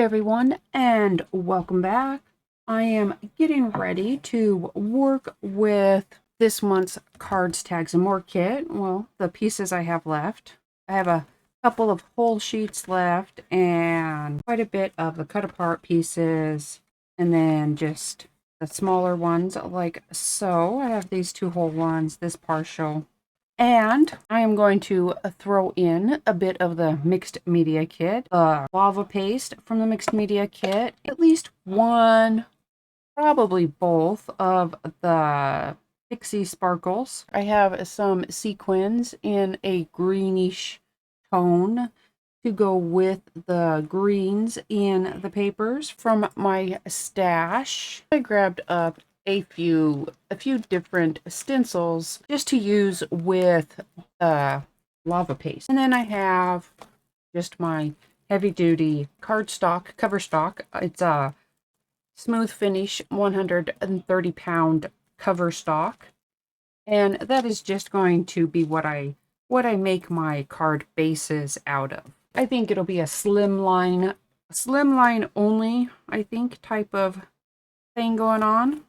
everyone, and welcome back. I am getting ready to work with this month's Cards, Tags, and More kit. Well, the pieces I have left. I have a couple of whole sheets left and quite a bit of the cut apart pieces, and then just the smaller ones like so. I have these two whole ones, this partial. And I am going to throw in a bit of the mixed media kit, the lava paste from the mixed media kit, at least one, probably both of the Pixie Sparkles. I have some sequins in a greenish tone to go with the greens in the papers from my stash. I grabbed up a few different stencils just to use with lava paste. And then I have just my heavy duty cardstock, cover stock. It's a smooth finish 130 pound cover stock. And that is just going to be what I make my card bases out of. I think it'll be a slimline only, I think, type of thing going on.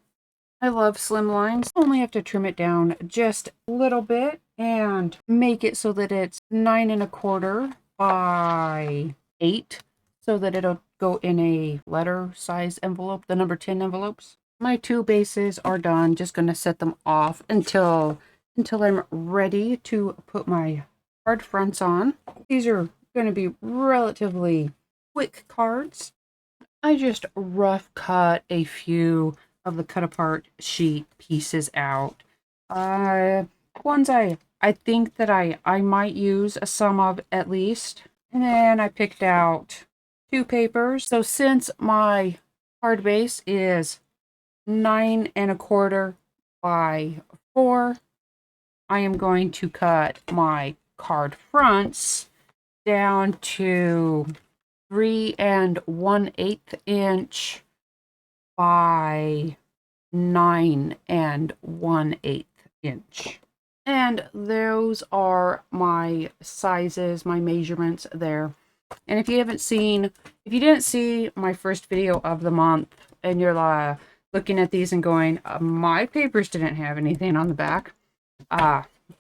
I love slim lines. Only have to trim it down just a little bit and make it so that it's 9 1/4 by 8, so that it'll go in a letter size envelope, the number 10 envelopes. My two bases are done. Just going to set them off until I'm ready to put my card fronts on. These are going to be relatively quick cards. I just rough cut a few of the cut apart sheet pieces out. Ones I think that I might use some of at least. And then I picked out two papers. So since my card base is 9 1/4 by 4, I am going to cut my card fronts down to 3 1/8 inch by 9 1/8 inch. And those are my sizes, my measurements there. And if you didn't see my first video of the month and you're looking at these and going, my papers didn't have anything on the back.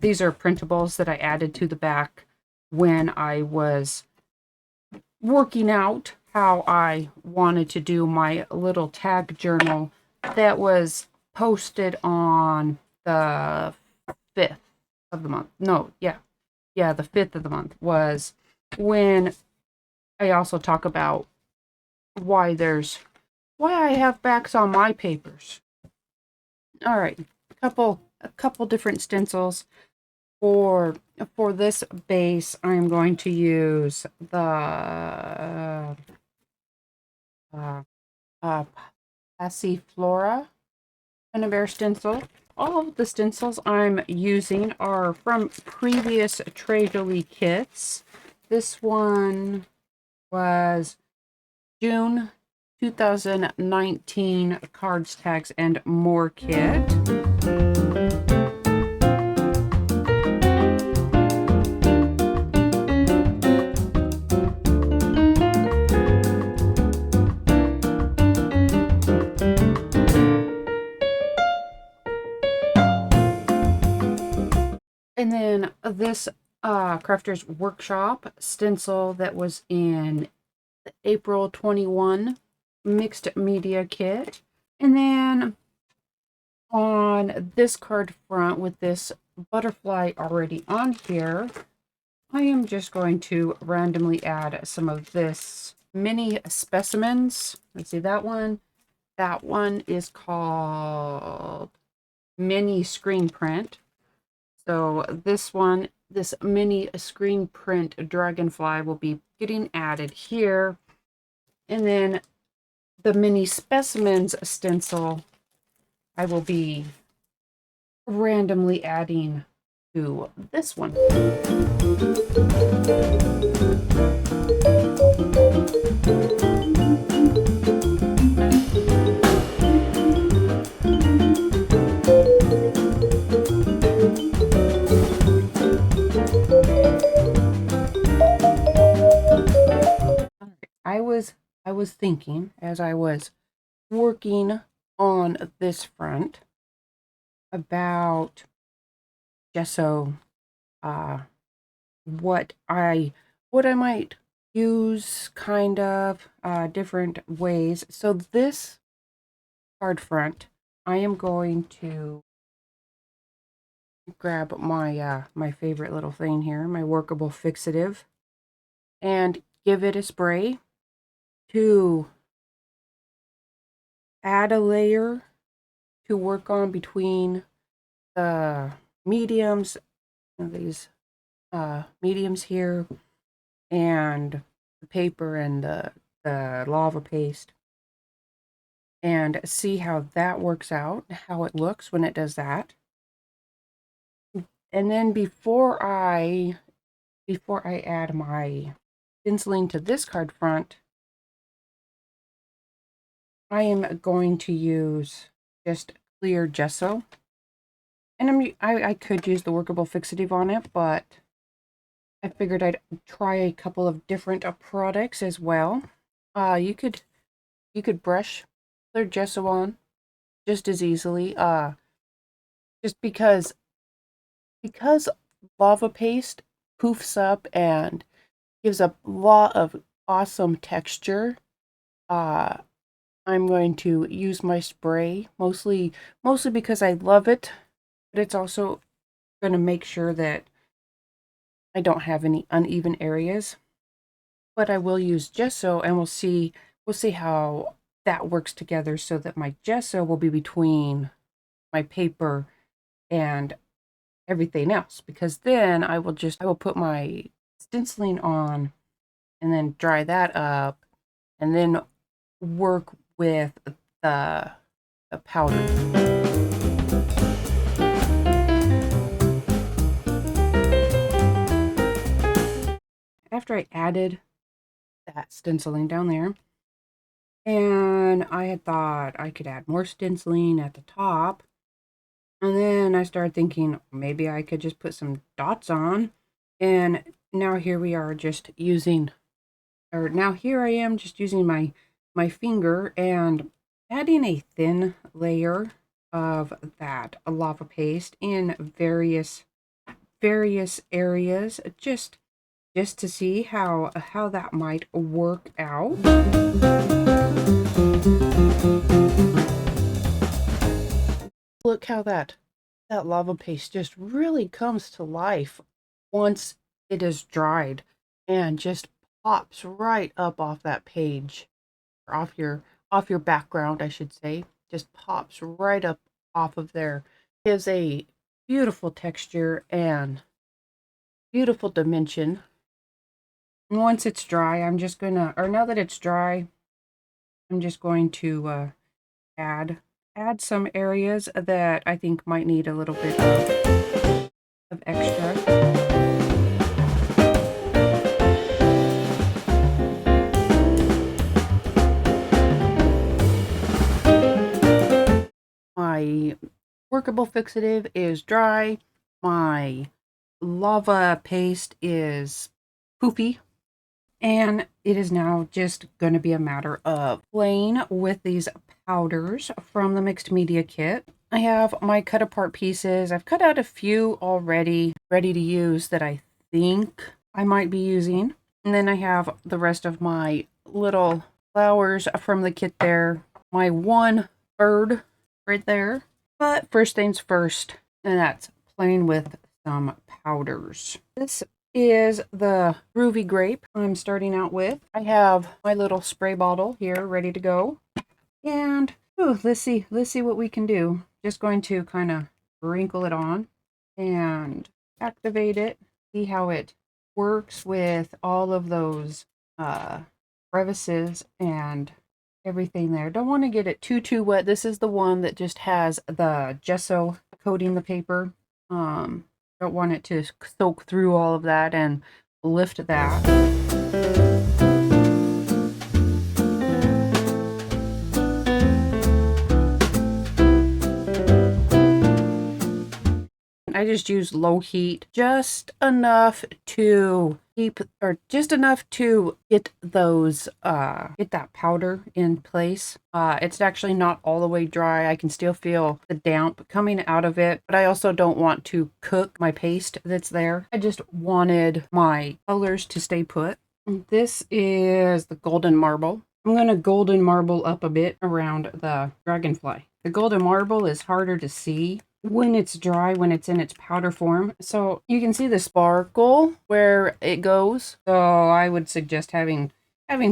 These are printables that I added to the back when I was working out how I wanted to do my little tag journal that was posted on the 5th of the month. No, yeah, the 5th of the month was when I also talk about why I have backs on my papers. All right, a couple different stencils. For this base, I'm going to use the Passiflora Bear stencil. All of the stencils I'm using are from previous Tres Jolie kits. This one was June 2019 Cards, Tags, and More kit. And then this Crafter's Workshop stencil that was in the April 21 mixed media kit. And then on this card front with this butterfly already on here, I am just going to randomly add some of this mini specimens. Let's see, that one. That one is called Mini Screen Print. So this mini screen print dragonfly will be getting added here. And then the mini specimens stencil I will be randomly adding to this one. was thinking as I was working on this front about gesso, what I might use, kind of different ways. So this card front, I am going to grab my my favorite little thing here, my workable fixative, and give it a spray to add a layer to work on between the mediums, these mediums here, and the paper and the lava paste, and see how that works out, how it looks when it does that. And then before I add my stenciling to this card front, I am going to use just clear gesso. And I could use the workable fixative on it, but I figured I'd try a couple of different products as well. You could brush clear gesso on just as easily. Just because lava paste poofs up and gives a lot of awesome texture. I'm going to use my spray mostly because I love it, but it's also going to make sure that I don't have any uneven areas. But I will use gesso, and we'll see how that works together, so that my gesso will be between my paper and everything else, because then I will put my stenciling on and then dry that up and then work with the powder. After I added that stenciling down there, and I had thought I could add more stenciling at the top, and then I started thinking maybe I could just put some dots on, and now here we are just using, now here I am just using my finger and adding a thin layer of that lava paste in various areas, just to see how that might work out. Look how that lava paste just really comes to life once it is dried, and just pops right up off that page, or off your background, I should say. Just pops right up off of there. Gives a beautiful texture and beautiful dimension. And once it's dry, I'm just gonna, or now that it's dry, I'm just going to add some areas that I think might need a little bit of extra. My workable fixative is dry. My lava paste is poofy. And it is now just going to be a matter of playing with these powders from the mixed media kit. I have my cut apart pieces. I've cut out a few already ready to use that I think I might be using. And then I have the rest of my little flowers from the kit there. My one bird right there. But first things first, and that's playing with some powders. This is the Groovy Grape I'm starting out with. I have my little spray bottle here ready to go. And let's see what we can do. Just going to kind of sprinkle it on and activate it. See how it works with all of those crevices and everything there. Don't want to get it too wet. This is the one that just has the gesso coating the paper. Don't want it to soak through all of that and lift that. I just use low heat, just enough to keep, or just enough to get those, get that powder in place. It's actually not all the way dry. I can still feel the damp coming out of it, but I also don't want to cook my paste that's there. I just wanted my colors to stay put. This is the golden marble. I'm going to golden marble up a bit around the dragonfly. The golden marble is harder to see when it's dry, when it's in its powder form. So you can see the sparkle where it goes. So I would suggest having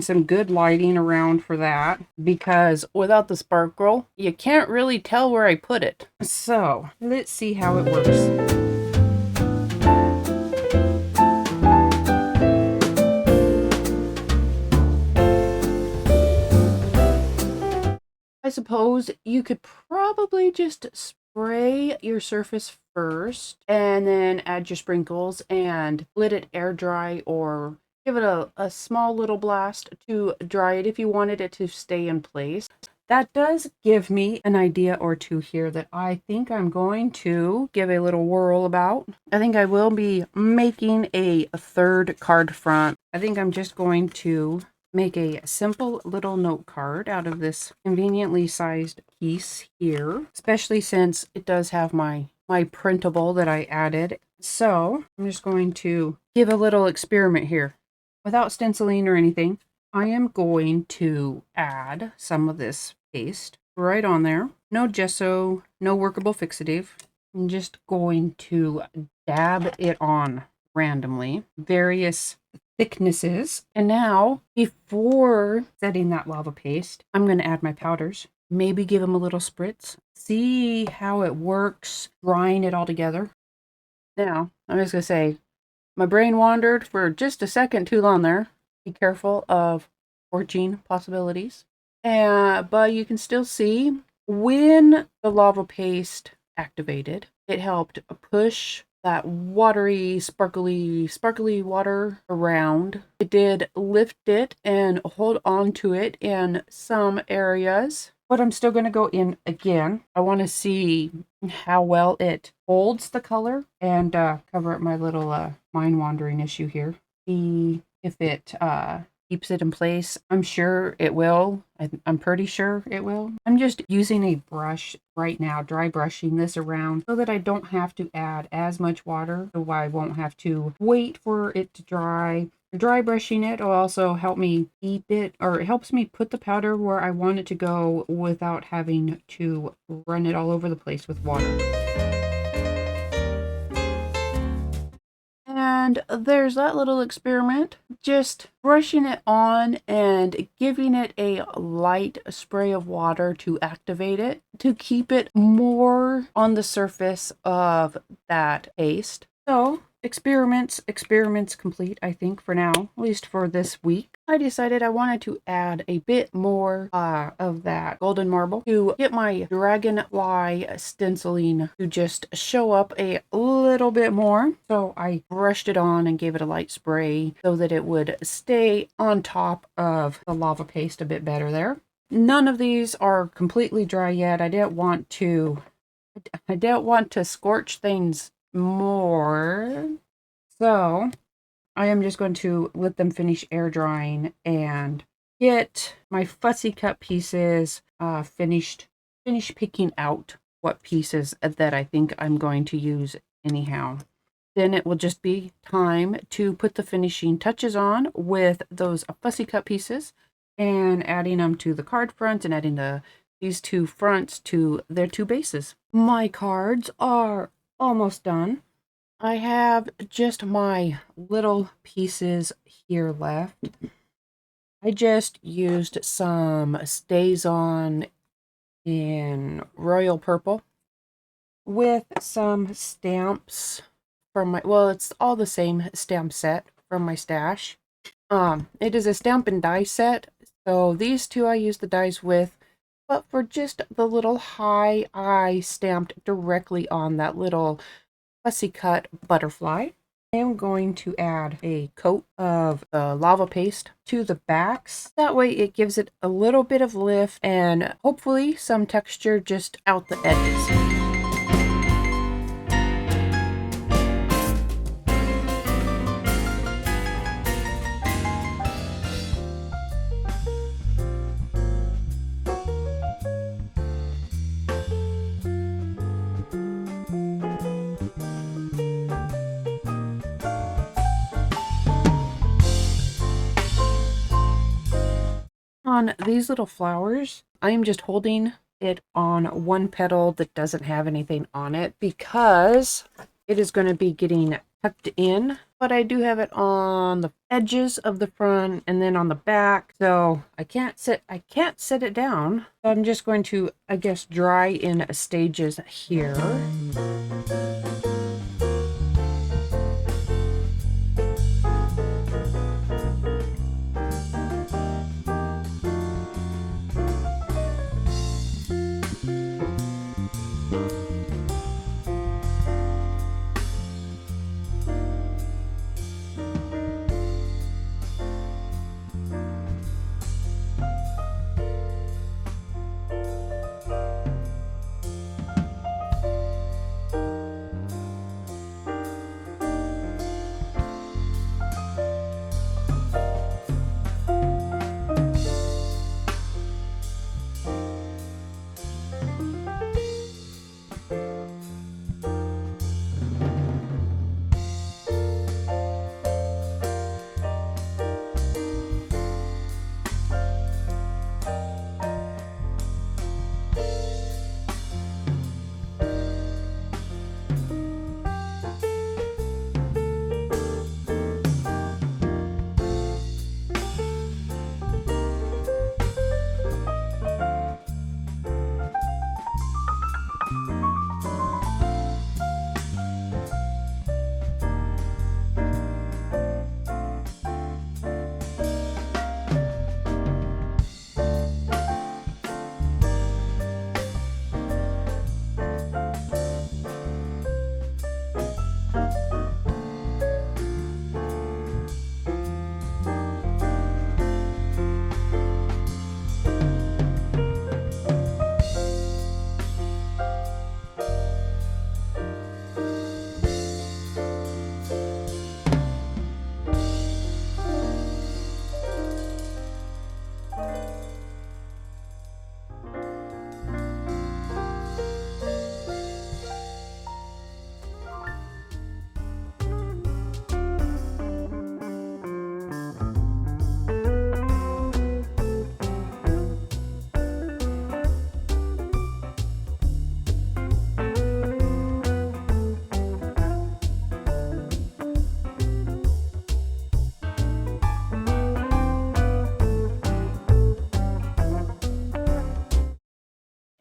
some good lighting around for that, because without the sparkle, you can't really tell where I put it. So let's see how it works. I suppose you could probably just spray your surface first and then add your sprinkles and let it air dry, or give it a small little blast to dry it if you wanted it to stay in place. That does give me an idea or two here that I think I'm going to give a little whirl about. I think I will be making a third card front. I think I'm just going to make a simple little note card out of this conveniently sized piece here, especially since it does have my printable that I added. So I'm just going to give a little experiment here. Without stenciling or anything, I am going to add some of this paste right on there. No gesso, no workable fixative. I'm just going to dab it on randomly, various thicknesses. And now, before setting that lava paste, I'm going to add my powders. Maybe give them a little spritz. See how it works, drying it all together. Now, I'm just going to say, my brain wandered for just a second too long there. Be careful of scorching possibilities. But you can still see when the lava paste activated, it helped push that watery, sparkly water around. It did lift it and hold on to it in some areas. But I'm still going to go in again. I want to see how well it holds the color and cover up my little mind wandering issue here. See if it keeps it in place. I'm sure it will. I'm pretty sure it will. I'm just using a brush right now, dry brushing this around so that I don't have to add as much water, so I won't have to wait for it to dry. Dry brushing it will also help me keep it, or it helps me put the powder where I want it to go without having to run it all over the place with water. And there's that little experiment, just brushing it on and giving it a light spray of water to activate it, to keep it more on the surface of that paste. So experiments complete, I think, for now, at least for this week. I decided I wanted to add a bit more of that golden marble to get my dragonfly stenciling to just show up a little bit more. So I brushed it on and gave it a light spray so that it would stay on top of the lava paste a bit better there. None of these are completely dry yet. I didn't want to scorch things more, so I am just going to let them finish air drying and get my fussy cut pieces finished picking out what pieces that I think I'm going to use anyhow. Then it will just be time to put the finishing touches on with those fussy cut pieces and adding them to the card front and adding these two fronts to their two bases. My cards are almost done. I have just my little pieces here left. I just used some Stays On in royal purple with some stamps from my, well, it's all the same stamp set from my stash. It is a stamp and die set, so these two I use the dies with, but for just the little high I stamped directly on that little fussy cut butterfly. I am going to add a coat of lava paste to the backs. That way it gives it a little bit of lift and hopefully some texture just out the edges. on these little flowers, I am just holding it on one petal that doesn't have anything on it because it is going to be getting tucked in, but I do have it on the edges of the front and then on the back, so I can't set it down. So I'm just going to, I guess, dry in stages here.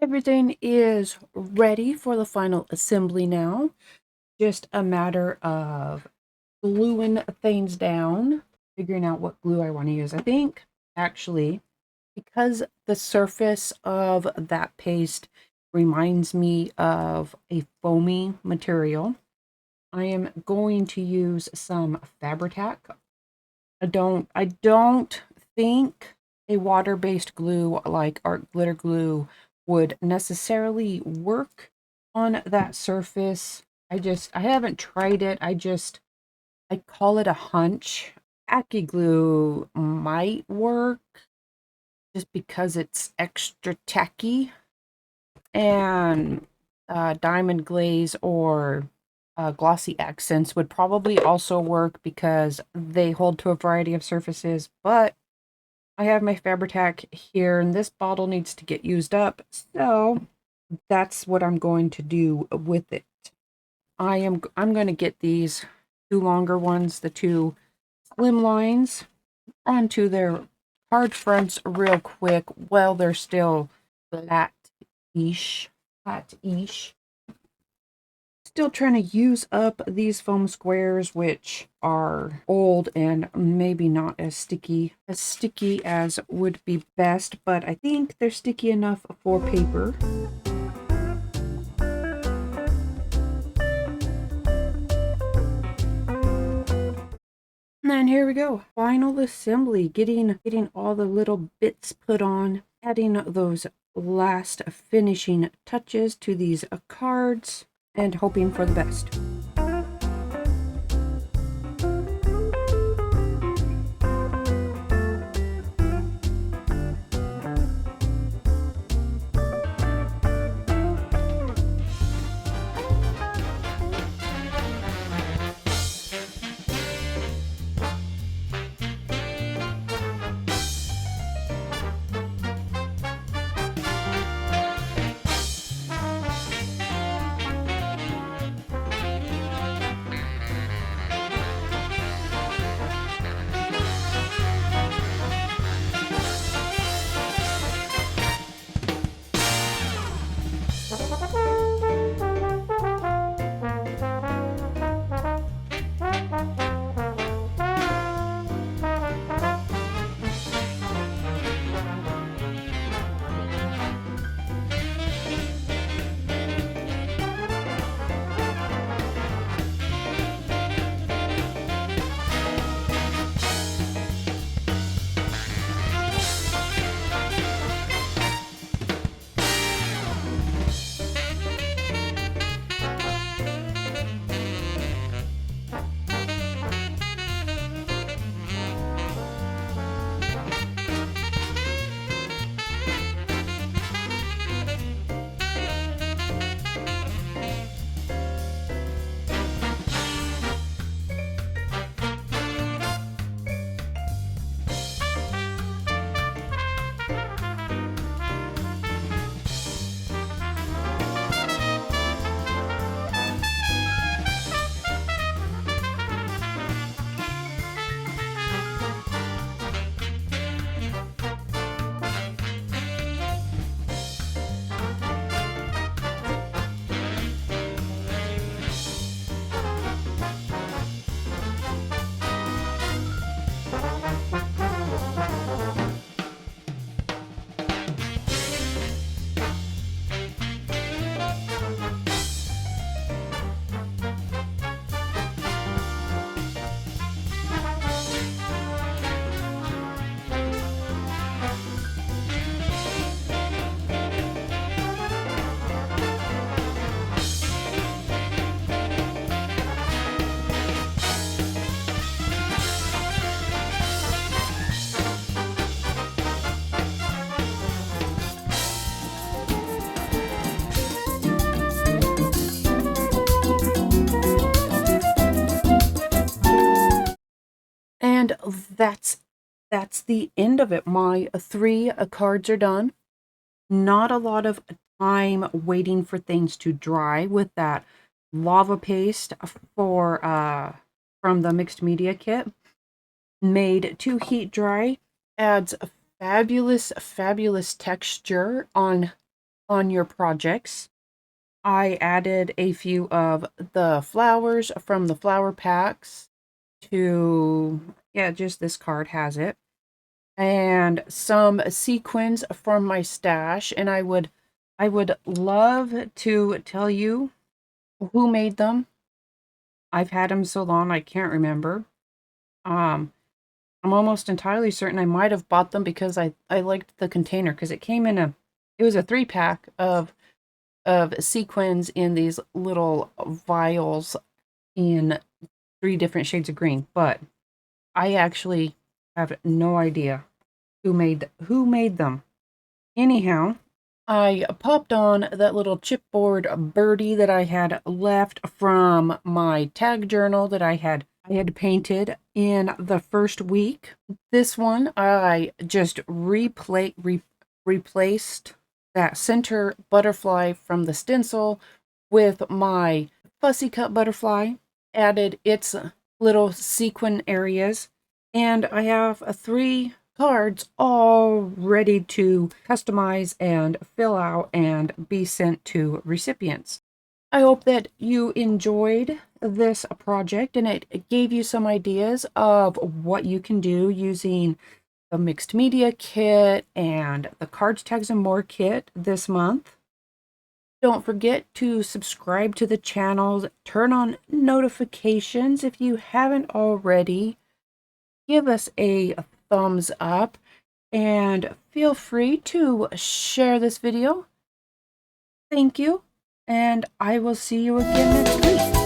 Everything is ready for the final assembly now. Just a matter of gluing things down, figuring out what glue I want to use. I think, actually, because the surface of that paste reminds me of a foamy material, I am going to use some Fabri-Tac. I don't think a water-based glue like art glitter glue would necessarily work on that surface. I haven't tried it. I call it a hunch. Tacky glue might work just because it's extra tacky, and diamond glaze or glossy accents would probably also work because they hold to a variety of surfaces, but I have my Fabri-Tac here, and this bottle needs to get used up, so that's what I'm going to do with it. I'm going to get these two longer ones, the two slim lines, onto their card fronts real quick while they're still flat-ish. Still trying to use up these foam squares, which are old and maybe not as sticky as would be best, but I think they're sticky enough for paper. And then here we go, final assembly, getting all the little bits put on, adding those last finishing touches to these cards, and hoping for the best. And that's the end of it. My 3 cards are done. Not a lot of time waiting for things to dry with that lava paste for from the mixed media kit. Made to heat dry, adds a fabulous texture on your projects. I added a few of the flowers from the flower packs to, yeah, just this card has it. And some sequins from my stash, and I would love to tell you who made them. I've had them so long I can't remember. I'm almost entirely certain I might have bought them because I liked the container, because it came in it was a 3-pack of sequins in these little vials in 3 different shades of green. But I actually have no idea who made them. Anyhow, I popped on that little chipboard birdie that I had left from my tag journal that I had painted in the first week. This one I just replaced that center butterfly from the stencil with my fussy cut butterfly, added its little sequin areas, and I have 3 cards all ready to customize and fill out and be sent to recipients. I hope that you enjoyed this project and it gave you some ideas of what you can do using the mixed media kit and the cards, tags, and more kit this month. Don't forget to subscribe to the channel, turn on notifications if you haven't already. Give us a thumbs up and feel free to share this video. Thank you, and I will see you again next week.